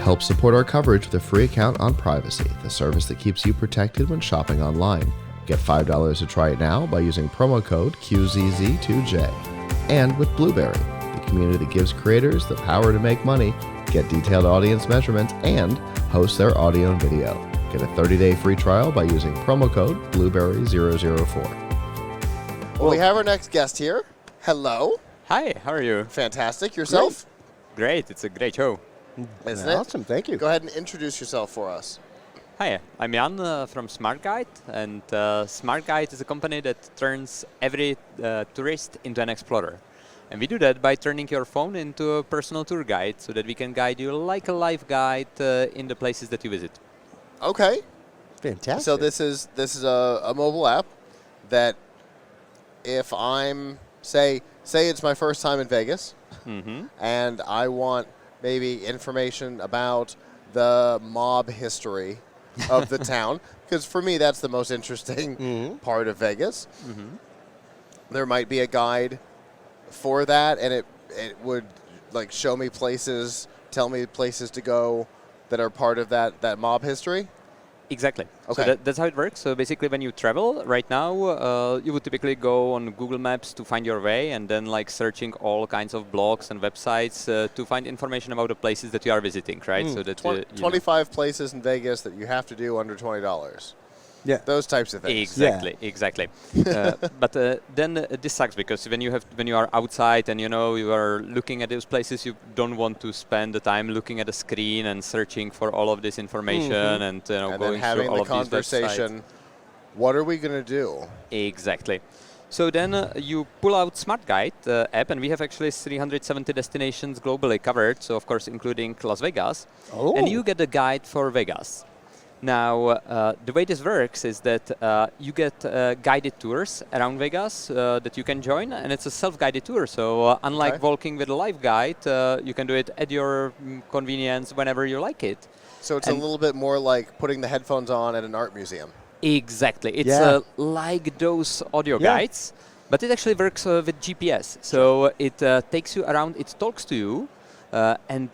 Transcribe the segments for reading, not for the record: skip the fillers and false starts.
Help support our coverage with a free account on Privacy, the service that keeps you protected when shopping online. Get $5 to try it now by using promo code QZZ2J. And with Blueberry, the community that gives creators the power to make money, get detailed audience measurements, and host their audio and video. Get a 30-day free trial by using promo code Blueberry004. Well, we have our next guest here. Hello. Hi, how are you? Fantastic. Yourself? Great, it's a great show. Isn't it? Awesome, thank you. Go ahead and introduce yourself for us. Hi, I'm Jan from SmartGuide, and SmartGuide is a company that turns every tourist into an explorer. And we do that by turning your phone into a personal tour guide so that we can guide you like a live guide in the places that you visit. Okay. Fantastic. So this is a mobile app that if I'm, say it's my first time in Vegas, and I want maybe information about the mob history of the town, because for me that's the most interesting part of Vegas. There might be a guide for that, and it would like show me places, tell me places to go that are part of that mob history. Exactly. Okay. So that's how it works. So basically when you travel right now, you would typically go on Google Maps to find your way and then like searching all kinds of blogs and websites to find information about the places that you are visiting, right? So that 25 places in Vegas that you have to do under $20. Yeah. Those types of things. Exactly. But then this sucks because when you are outside and you are looking at those places, you don't want to spend the time looking at a screen and searching for all of this information and and going then having through all the of these conversation. websites. What are we going to do? Exactly. So then you pull out SmartGuide app, and we have actually 370 destinations globally covered. So of course, including Las Vegas, and you get a guide for Vegas. Now, the way this works is that you get guided tours around Vegas that you can join, and it's a self-guided tour. So unlike walking with a live guide, you can do it at your convenience whenever you like it. So it's a little bit more like putting the headphones on at an art museum. Exactly. It's like those audio guides, but it actually works with GPS. So it takes you around, it talks to you, and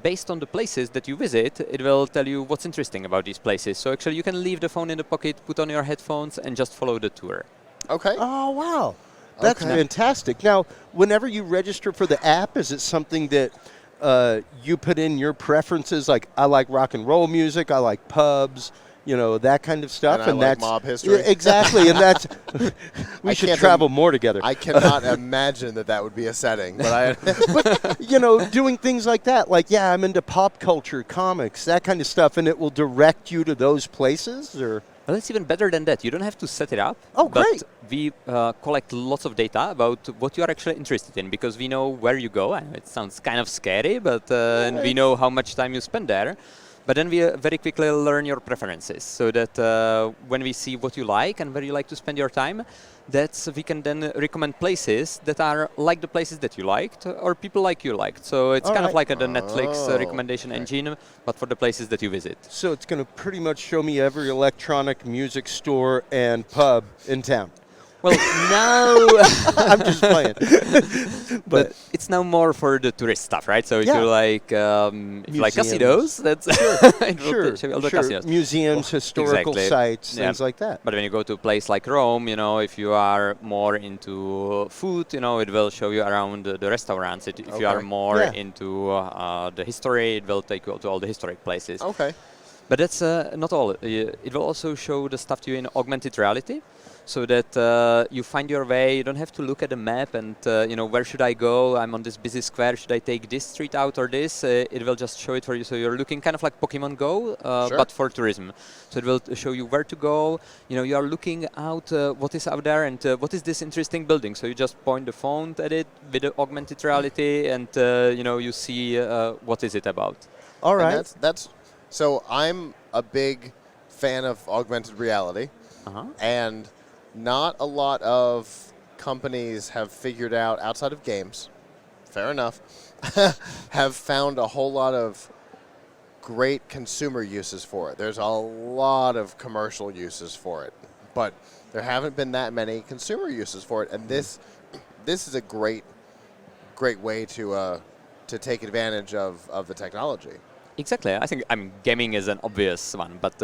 based on the places that you visit, it will tell you what's interesting about these places. So actually you can leave the phone in the pocket, put on your headphones, and just follow the tour. Okay. Oh, wow. That's fantastic. Now, whenever you register for the app, is it something that you put in your preferences? Like, I like rock and roll music, I like pubs, that kind of stuff. And I like mob history. Yeah, exactly, and that's we should travel more together. I cannot imagine that would be a setting, but doing things like that, like I'm into pop culture, comics, that kind of stuff, and it will direct you to those places, or. Well, it's even better than that. You don't have to set it up. Oh, great. But we collect lots of data about what you are actually interested in because we know where you go. And it sounds kind of scary, but and we know how much time you spend there. But then we very quickly learn your preferences so that when we see what you like and where you like to spend your time, we can then recommend places that are like the places that you liked or people like you liked. So it's kind of like the Netflix recommendation engine, but for the places that you visit. So it's going to pretty much show me every electronic music store and pub in town. Well, now I'm just playing. but it's now more for the tourist stuff, right? So if you like casinos, that's sure. Museums, historical sites, things like that. But when you go to a place like Rome, if you are more into food, it will show you around the restaurants. If you are more into the history, it will take you to all the historic places. Okay. But that's not all. It will also show the stuff to you in augmented reality. So that you find your way. You don't have to look at a map and where should I go? I'm on this busy square. Should I take this street out or this? It will just show it for you. So you're looking kind of like Pokemon Go, but for tourism. So it will show you where to go. You are looking out what is out there and what is this interesting building. So you just point the phone at it with the augmented reality, and you see what is it about. All right. And that's so I'm a big fan of augmented reality, and not a lot of companies have figured out, outside of games, fair enough, have found a whole lot of great consumer uses for it. There's a lot of commercial uses for it, but there haven't been that many consumer uses for it. And this is a great way to take advantage of the technology. Exactly. I think gaming is an obvious one, but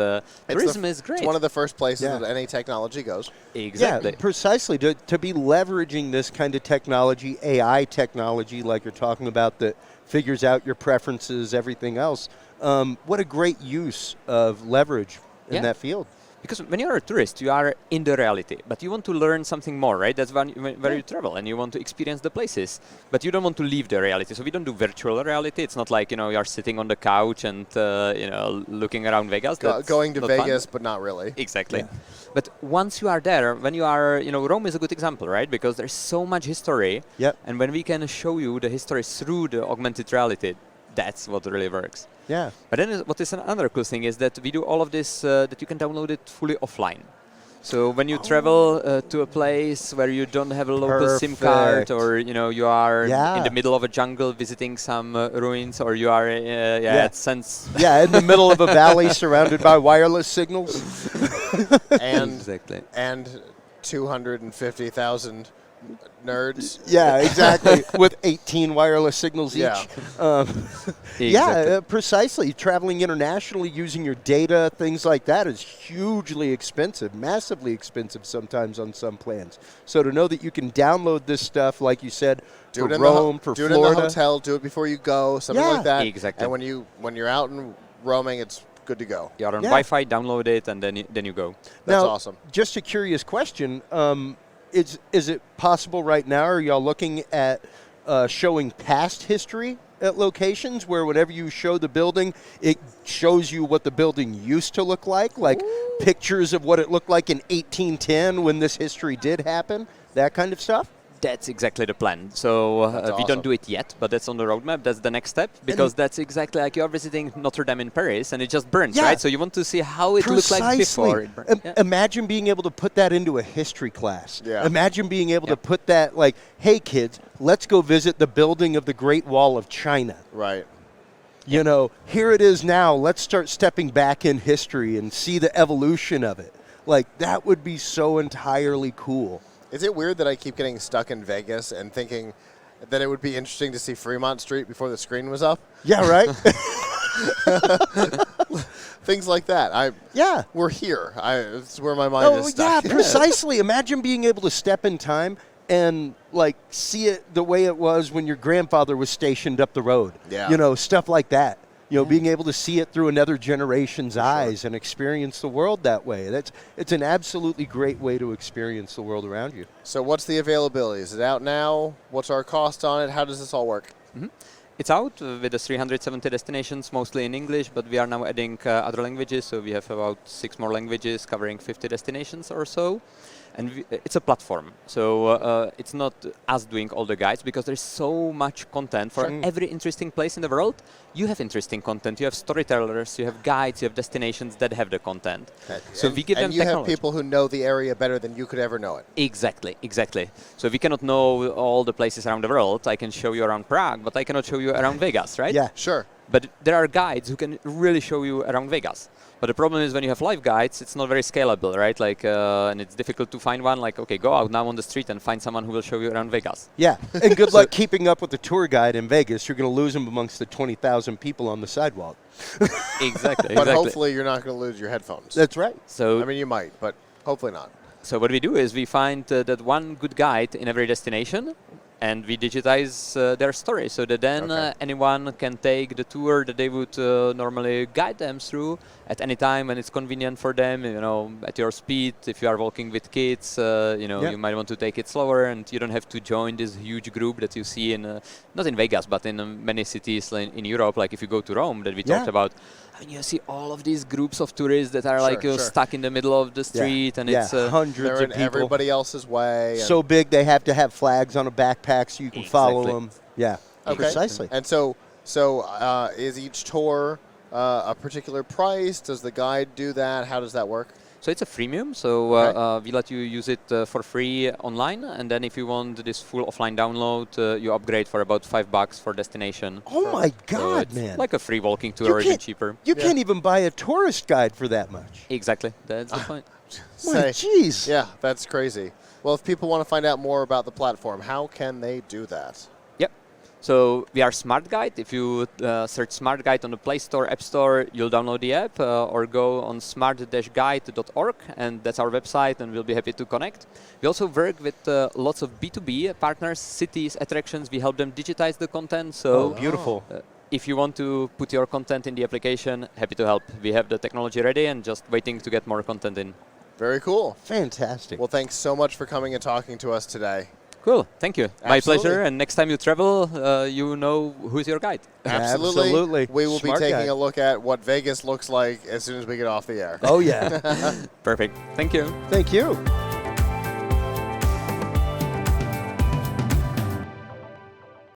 tourism is great. It's one of the first places that any technology goes. Exactly. Yeah, precisely. To be leveraging this kind of technology, AI technology, like you're talking about, that figures out your preferences, everything else. What a great use of leverage in that field. Because when you're a tourist, you are in the reality, but you want to learn something more, right? That's where you travel, and you want to experience the places, but you don't want to leave the reality. So we don't do virtual reality. It's not like, you're sitting on the couch and, looking around Vegas. Going to Vegas, but not really. Exactly. Yeah. But once you are there, when you are, Rome is a good example, right? Because there's so much history. Yep. And when we can show you the history through the augmented reality, that's what really works. Yeah. But then what is another cool thing is that we do all of this, that you can download it fully offline. So when you travel to a place where you don't have a local SIM card, or you are in the middle of a jungle visiting some ruins, or you are in the middle of a valley surrounded by wireless signals. And 250,000 nerds. Yeah, exactly. With 18 wireless signals each. Exactly. Precisely. Traveling internationally using your data, things like that is hugely expensive, massively expensive sometimes on some plans. So to know that you can download this stuff, like you said, for Rome, for Florida. Do it in the hotel, do it before you go, something like that. Exactly. And when you're out and roaming, it's good to go. You're on Wi-Fi, download it, and then you go. That's awesome. Just a curious question. Is it possible right now, are y'all looking at showing past history at locations where whenever you show the building, it shows you what the building used to look like pictures of what it looked like in 1810 when this history did happen, that kind of stuff? That's exactly the plan. So we don't do it yet, but that's on the roadmap. That's the next step, because that's exactly like you're visiting Notre Dame in Paris and it just burns, right? So you want to see how it looked like before it burned. Imagine being able to put that into a history class. Yeah. Imagine being able to put that like, hey kids, let's go visit the building of the Great Wall of China. Right. Here it is now. Let's start stepping back in history and see the evolution of it. Like, that would be so entirely cool. Is it weird that I keep getting stuck in Vegas and thinking that it would be interesting to see Fremont Street before the screen was up? Yeah, right? Things like that. We're here. It's where my mind is stuck. Yeah, precisely. Imagine being able to step in time and, see it the way it was when your grandfather was stationed up the road. Yeah. Stuff like that. Being able to see it through another generation's eyes and experience the world that way. It's an absolutely great way to experience the world around you. So what's the availability? Is it out now? What's our cost on it? How does this all work? Mm-hmm. It's out with the 370 destinations, mostly in English, but we are now adding other languages. So we have about 6 more languages covering 50 destinations or so. And it's a platform, so it's not us doing all the guides, because there's so much content for every interesting place in the world. You have interesting content, you have storytellers, you have guides, you have destinations that have the content. Okay. So we give them technology. And you have people who know the area better than you could ever know it. Exactly. So if we cannot know all the places around the world, I can show you around Prague, but I cannot show you around Vegas, right? Yeah, sure. But there are guides who can really show you around Vegas. But the problem is when you have live guides, it's not very scalable, right? And it's difficult to find one. Go out now on the street and find someone who will show you around Vegas. Yeah, and good luck keeping up with the tour guide in Vegas. You're going to lose him amongst the 20,000 people on the sidewalk. Exactly. But hopefully you're not going to lose your headphones. That's right. So you might, but hopefully not. So what we do is we find that one good guide in every destination, and we digitize their story, so that then anyone can take the tour that they would normally guide them through at any time when it's convenient for them, at your speed. If you are walking with kids, you might want to take it slower, and you don't have to join this huge group that you see in, not in Vegas, but in many cities in Europe, like if you go to Rome that we talked about. You see all of these groups of tourists that are stuck in the middle of the street, and it's hundreds of people. Everybody else's way. So big they have to have flags on a backpack so you can follow them. Yeah, precisely. And so is each tour a particular price? Does the guide do that? How does that work? So it's a freemium, so we let you use it for free online, and then if you want this full offline download, you upgrade for about $5 for destination. Oh my God, man! Like a free walking tour, or even cheaper. You can't even buy a tourist guide for that much. Exactly, that's the point. Jeez. Yeah, that's crazy. Well, if people want to find out more about the platform, how can they do that? Yep. So we are SmartGuide. If you search SmartGuide on the Play Store, App Store, you'll download the app or go on smart-guide.org, and that's our website, and we'll be happy to connect. We also work with lots of B2B partners, cities, attractions. We help them digitize the content. So beautiful. If you want to put your content in the application, happy to help. We have the technology ready and just waiting to get more content in. Very cool. Fantastic. Well, thanks so much for coming and talking to us today. Cool, thank you. Absolutely. My pleasure. And next time you travel, you know who's your guide. Absolutely. We will be taking Guide. a look at what Vegas looks like as soon as we get off the air. Oh, yeah. Perfect. Thank you. Thank you.